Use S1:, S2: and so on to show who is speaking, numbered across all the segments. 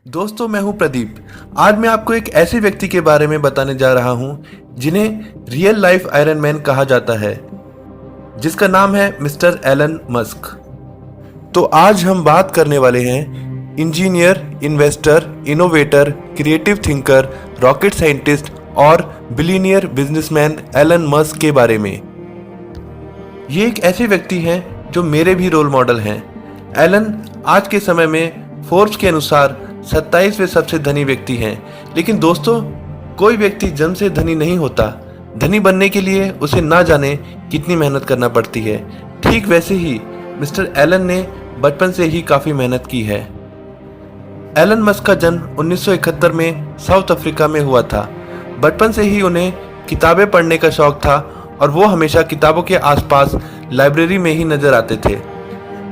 S1: दोस्तों, मैं हूं प्रदीप। आज मैं आपको एक ऐसे व्यक्ति के बारे में बताने जा रहा हूं जिन्हें रियल लाइफ आयरन मैन कहा जाता है, जिसका नाम है मिस्टर एलन मस्क। तो आज हम बात करने वाले हैं engineer, investor, innovator, creative thinker, rocket scientist और बिलियनियर बिजनेसमैन एलन मस्क के बारे में। ये एक ऐसे व्यक्ति हैं जो मेरे भी रोल मॉडल हैं। एलन आज के समय में फोर्ब्स के अनुसार 27वें सबसे धनी व्यक्ति हैं। लेकिन दोस्तों, कोई व्यक्ति जन्म से धनी नहीं होता। धनी बनने के लिए उसे ना जाने कितनी मेहनत करना पड़ती है। ठीक वैसे ही मिस्टर एलन ने बचपन से ही काफ़ी मेहनत की है। एलन मस्क का जन्म 1971 में साउथ अफ्रीका में हुआ था। बचपन से ही उन्हें किताबें पढ़ने का शौक था और वो हमेशा किताबों के आसपास लाइब्रेरी में ही नजर आते थे।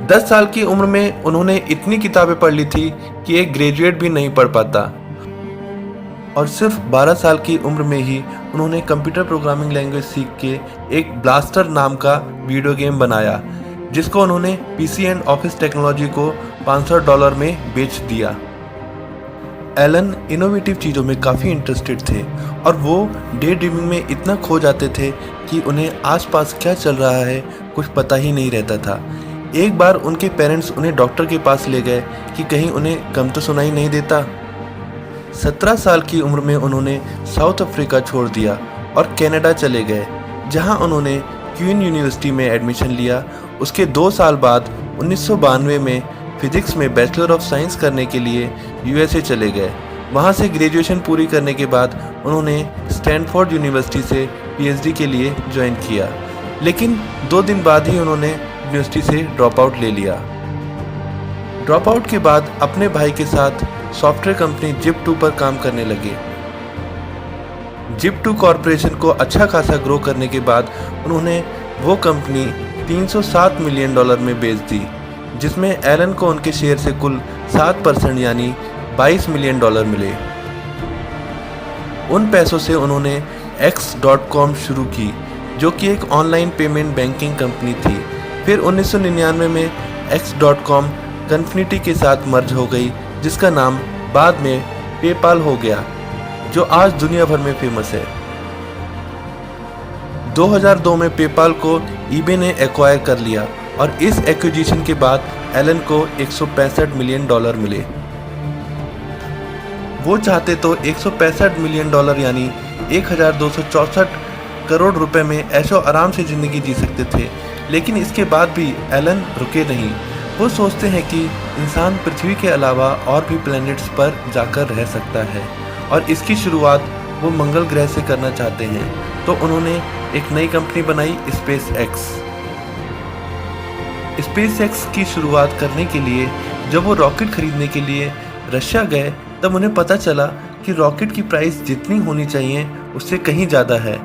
S1: 10 साल की उम्र में उन्होंने इतनी किताबें पढ़ ली थी कि एक ग्रेजुएट भी नहीं पढ़ पाता, और सिर्फ 12 साल की उम्र में ही उन्होंने कंप्यूटर प्रोग्रामिंग लैंग्वेज सीख के एक ब्लास्टर नाम का वीडियो गेम बनाया, जिसको उन्होंने पीसी एंड ऑफिस टेक्नोलॉजी को $500 में बेच दिया। एलन इनोवेटिव चीज़ों में काफ़ी इंटरेस्टेड थे और वो डे ड्रीमिंग में इतना खो जाते थे कि उन्हें आसपास क्या चल रहा है कुछ पता ही नहीं रहता था। एक बार उनके पेरेंट्स उन्हें डॉक्टर के पास ले गए कि कहीं उन्हें कम तो सुनाई नहीं देता। 17 साल की उम्र में उन्होंने साउथ अफ्रीका छोड़ दिया और कनाडा चले गए, जहां उन्होंने क्वीन यूनिवर्सिटी में एडमिशन लिया। उसके 2 साल बाद 1992 में फिजिक्स में बैचलर ऑफ साइंस करने के लिए यूएसए चले गए। वहां से ग्रेजुएशन पूरी करने के बाद उन्होंने स्टैनफोर्ड यूनिवर्सिटी से पीएचडी के लिए ज्वाइन किया, लेकिन 2 दिन बाद ही उन्होंने यूनिवर्सिटी से ड्रॉप आउट ले लिया। ड्रॉप आउट के बाद अपने भाई के साथ सॉफ्टवेयर कंपनी जिप2 पर काम करने लगे। जिप2 कॉरपोरेशन को अच्छा खासा ग्रो करने के बाद उन्होंने वो कंपनी $307 मिलियन में बेच दी, जिसमें एलन को उनके शेयर से कुल 7% यानी $22 मिलियन मिले। उन पैसों से उन्होंने X.com शुरू की, जो कि एक ऑनलाइन पेमेंट बैंकिंग कंपनी थी। फिर 1999 में X.com कन्फिनिटी के साथ मर्ज हो गई, जिसका नाम बाद में पेपाल हो गया, जो आज दुनिया भर में फेमस है। 2002 में पेपाल को ईबे ने एक्वायर कर लिया और इस एक्विजिशन के बाद एलन को $165 मिलियन मिले। वो चाहते तो $165 मिलियन यानी 1264 करोड़ रुपए में ऐशो आराम से जिंदगी जी सकते थे, लेकिन इसके बाद भी एलन रुके नहीं। वो सोचते हैं कि इंसान पृथ्वी के अलावा और भी प्लैनेट्स पर जाकर रह सकता है और इसकी शुरुआत वो मंगल ग्रह से करना चाहते हैं। तो उन्होंने एक नई कंपनी बनाई, स्पेस एक्स की शुरुआत करने के लिए जब वो रॉकेट खरीदने के लिए रशिया गए, तब उन्हें पता चला कि रॉकेट की प्राइस जितनी होनी चाहिए उससे कहीं ज़्यादा है।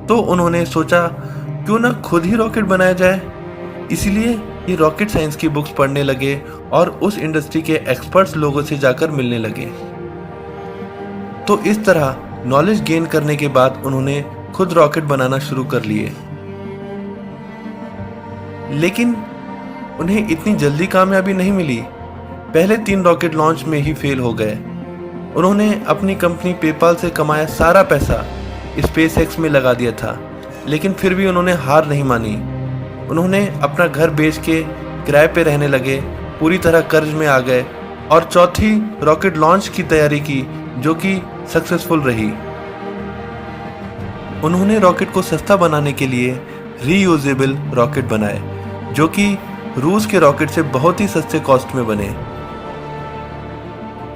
S1: तो उन्होंने सोचा क्यों ना खुद ही रॉकेट बनाया जाए। इसीलिए ये रॉकेट साइंस की बुक्स पढ़ने लगे और उस इंडस्ट्री के एक्सपर्ट्स लोगों से जाकर मिलने लगे। तो इस तरह नॉलेज गेन करने के बाद उन्होंने खुद रॉकेट बनाना शुरू कर लिए, लेकिन उन्हें इतनी जल्दी कामयाबी नहीं मिली। पहले 3 रॉकेट लॉन्च में ही फेल हो गए। उन्होंने अपनी कंपनी पेपाल से कमाया सारा पैसा स्पेस एक्स में लगा दिया था, लेकिन फिर भी उन्होंने हार नहीं मानी। उन्होंने अपना घर बेच के किराए पे रहने लगे, पूरी तरह कर्ज में आ गए और चौथी रॉकेट लॉन्च की तैयारी की, जो कि सक्सेसफुल रही। उन्होंने रॉकेट को सस्ता बनाने के लिए रीयूजेबल रॉकेट बनाए, जो कि रूस के रॉकेट से बहुत ही सस्ते कॉस्ट में बने।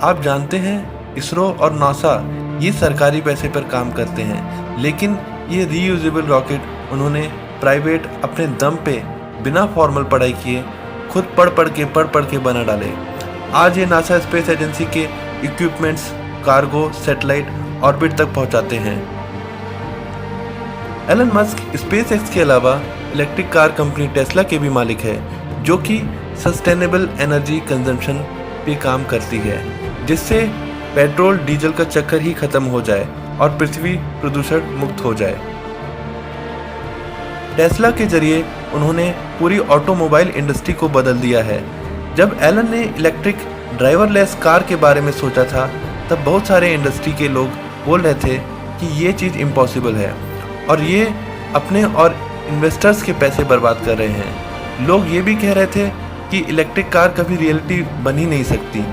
S1: आप जानते हैं, इसरो और नासा ये सरकारी पैसे पर काम करते हैं, लेकिन ये रीयूजेबल रॉकेट उन्होंने प्राइवेट अपने दम पे बिना फॉर्मल पढ़ाई किए खुद पढ़ पढ़ के बना डाले। आज ये नासा स्पेस एजेंसी के इक्विपमेंट्स कार्गो, सैटेलाइट, ऑर्बिट तक पहुंचाते हैं। एलन मस्क स्पेस एक्स के अलावा इलेक्ट्रिक कार कंपनी टेस्ला के भी मालिक है, जो कि सस्टेनेबल एनर्जी कंजम्पशन पे काम करती है, जिससे पेट्रोल डीजल का चक्कर ही खत्म हो जाए और पृथ्वी प्रदूषण मुक्त हो जाए। टेस्ला के जरिए उन्होंने पूरी ऑटोमोबाइल इंडस्ट्री को बदल दिया है। जब एलन ने इलेक्ट्रिक ड्राइवरलेस कार के बारे में सोचा था, तब बहुत सारे इंडस्ट्री के लोग बोल रहे थे कि ये चीज़ इम्पॉसिबल है और ये अपने और इन्वेस्टर्स के पैसे बर्बाद कर रहे हैं। लोग ये भी कह रहे थे कि इलेक्ट्रिक कार कभी रियलिटी बन ही नहीं सकती।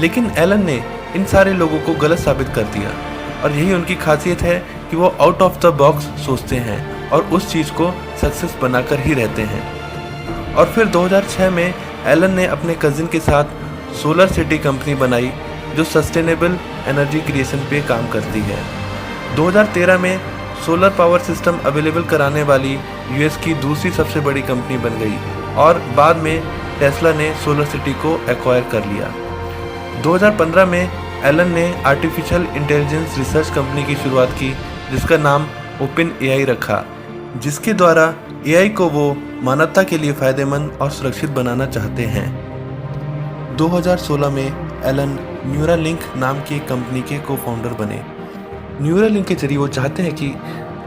S1: लेकिन एलन ने इन सारे लोगों को गलत साबित कर दिया और यही उनकी खासियत है कि वो आउट ऑफ द बॉक्स सोचते हैं और उस चीज़ को सक्सेस बनाकर ही रहते हैं। और फिर 2006 में एलन ने अपने कजिन के साथ सोलर सिटी कंपनी बनाई जो सस्टेनेबल एनर्जी क्रिएशन पे काम करती है। 2013 में सोलर पावर सिस्टम अवेलेबल कराने वाली यूएस की दूसरी सबसे बड़ी कंपनी बन गई और बाद में टेस्ला ने सोलर सिटी को एक्वायर कर लिया। 2015 में एलन ने आर्टिफिशियल इंटेलिजेंस रिसर्च कंपनी की शुरुआत की जिसका नाम ओपन एआई रखा, जिसके द्वारा एआई को वो मानवता के लिए फ़ायदेमंद और सुरक्षित बनाना चाहते हैं। 2016 में एलन न्यूरालिंक नाम की एक कंपनी के को फाउंडर बने। न्यूरालिंक के जरिए वो चाहते हैं कि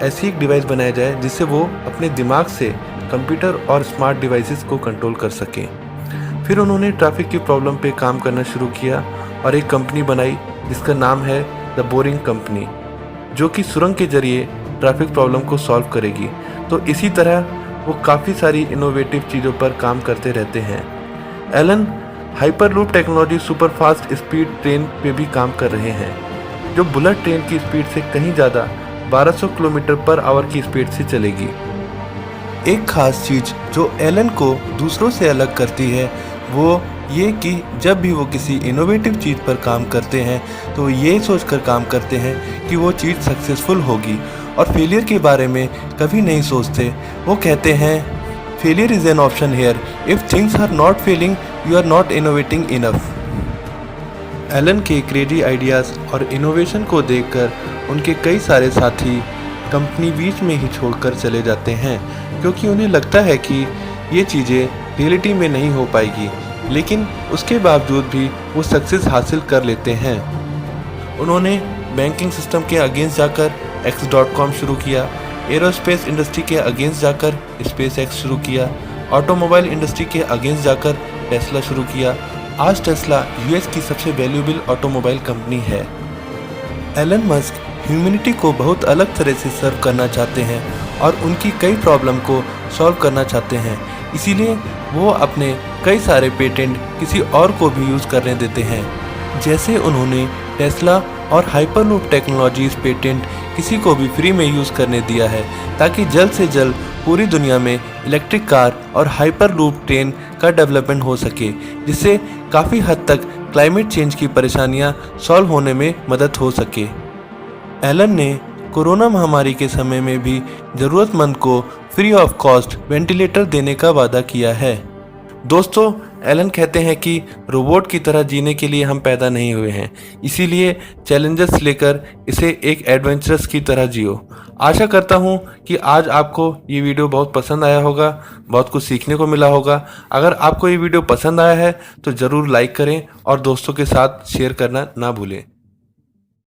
S1: ऐसी एक डिवाइस बनाया जाए जिससे वो अपने दिमाग से कंप्यूटर और स्मार्ट डिवाइसेस को कंट्रोल कर सकें। फिर उन्होंने ट्रैफिक की प्रॉब्लम पे काम करना शुरू किया और एक कंपनी बनाई जिसका नाम है द बोरिंग कंपनी, जो कि सुरंग के जरिए ट्रैफिक प्रॉब्लम को सॉल्व करेगी। तो इसी तरह वो काफ़ी सारी इनोवेटिव चीज़ों पर काम करते रहते हैं। Elon hyperloop technology superfast speed train पे भी काम कर रहे हैं, जो बुलेट ट्रेन की स्पीड से कहीं ज़्यादा 1200 किलोमीटर पर आवर की स्पीड से चलेगी। एक खास चीज़ जो एलन को दूसरों से अलग करती है वो ये कि जब भी वो किसी इनोवेटिव चीज़ पर काम करते हैं तो ये सोचकर काम करते हैं कि वो चीज़ सक्सेसफुल होगी और फेलियर के बारे में कभी नहीं सोचते। वो कहते हैं failure is an option here, if things are not failing you are not innovating enough. Elon के क्रेजी आइडियाज़ और इनोवेशन को देखकर उनके कई सारे साथी कंपनी बीच में ही छोड़कर चले जाते हैं क्योंकि उन्हें लगता है कि ये चीज़ें रियलिटी में नहीं हो पाएगी, लेकिन उसके बावजूद भी वो सक्सेस हासिल कर लेते हैं। उन्होंने बैंकिंग सिस्टम के अगेंस्ट जाकर X.com शुरू किया, एरोस्पेस इंडस्ट्री के अगेंस्ट जाकर SpaceX शुरू किया, ऑटोमोबाइल इंडस्ट्री के अगेंस्ट जाकर टेस्ला शुरू किया। आज टेस्ला यूएस की सबसे वैल्यूएबल ऑटोमोबाइल कंपनी है। एलन मस्क ह्यूमैनिटी को बहुत अलग तरह से सर्व करना चाहते हैं और उनकी कई प्रॉब्लम को सॉल्व करना चाहते हैं, इसीलिए वो अपने कई सारे पेटेंट किसी और को भी यूज़ करने देते हैं। जैसे उन्होंने टेस्ला और हाइपरलूप टेक्नोलॉजीज पेटेंट किसी को भी फ्री में यूज़ करने दिया है ताकि जल्द से जल्द पूरी दुनिया में इलेक्ट्रिक कार और हाइपरलूप ट्रेन का डेवलपमेंट हो सके, जिससे काफ़ी हद तक क्लाइमेट चेंज की परेशानियां सॉल्व होने में मदद हो सके। एलन ने कोरोना महामारी के समय में भी ज़रूरतमंद को फ्री ऑफ कॉस्ट वेंटिलेटर देने का वादा किया है। दोस्तों, एलन कहते हैं कि रोबोट की तरह जीने के लिए हम पैदा नहीं हुए हैं, इसीलिए चैलेंजेस लेकर इसे एक एडवेंचरस की तरह जियो। आशा करता हूँ कि आज आपको ये वीडियो बहुत पसंद आया होगा, बहुत कुछ सीखने को मिला होगा। अगर आपको ये वीडियो पसंद आया है तो ज़रूर लाइक करें और दोस्तों के साथ शेयर करना ना भूलें।